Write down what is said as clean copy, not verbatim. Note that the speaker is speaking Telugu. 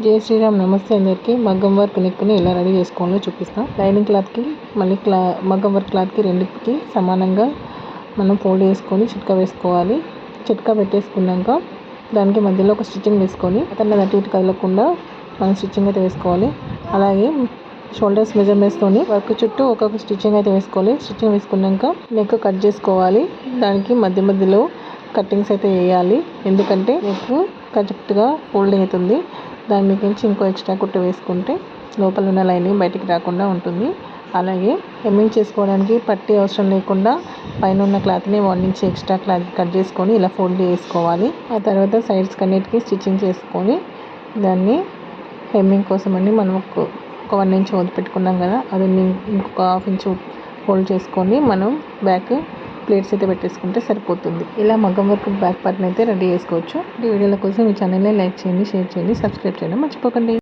జై శ్రీరామ్. నమస్తే అందరికీ. మగ్గం వర్క్ నెక్ని ఎలా రెడీ చేసుకోవాలో చూపిస్తాం. లైనింగ్ క్లాత్కి మళ్ళీ మగ్గం వర్క్ క్లాత్కి రెండుకి సమానంగా మనం ఫోల్డ్ చేసుకొని చిట్కా వేసుకోవాలి. చిట్కా పెట్టేసుకున్నాక దానికి మధ్యలో ఒక స్టిచ్చింగ్ వేసుకొని అతను అటు ఇటు కదలకుండా మనం స్టిచ్చింగ్ అయితే వేసుకోవాలి. అలాగే షోల్డర్స్ మెజర్మెంట్స్తోని వర్క్ చుట్టూ ఒక్కొక్క స్టిచ్చింగ్ అయితే వేసుకోవాలి. స్టిచ్చింగ్ వేసుకున్నాక నెక్ కట్ చేసుకోవాలి. దానికి మధ్యలో కట్టింగ్స్ అయితే వేయాలి. ఎందుకంటే నెక్ కరెక్ట్గా ఫోల్డింగ్ అవుతుంది. దాని నుంచి ఇంకో ఎక్స్ట్రా కుట్టు వేసుకుంటే లోపల ఉన్న లైనింగ్ బయటికి రాకుండా ఉంటుంది. అలాగే హెమ్మింగ్ చేసుకోవడానికి పట్టీ అవసరం లేకుండా పైన ఉన్న క్లాత్ని 1 ఇంచ్ ఎక్స్ట్రా క్లాత్ కట్ చేసుకొని ఇలా ఫోల్డ్ చేసుకోవాలి. ఆ తర్వాత సైడ్స్ కన్నిటికి స్టిచ్చింగ్ చేసుకొని దాన్ని హెమ్మింగ్ కోసం అని మనం ఒక 1 ఇంచ్ వదిలిపెట్టుకున్నాం కదా, అది ఇంకొక 1/2 ఇంచ్ ఫోల్డ్ చేసుకొని మనం బ్యాక్ ప్లేట్స్ అయితే పెట్టేసుకుంటే సరిపోతుంది. ఇలా మగ్గం వర్క్ బ్యాక్ పార్ట్ని అయితే రెడీ చేసుకోవచ్చు. ఈ వీడియోల కోసం ఈ ఛానల్ని లైక్ చేయండి, షేర్ చేయండి, సబ్స్క్రైబ్ చేయడం మర్చిపోకండి.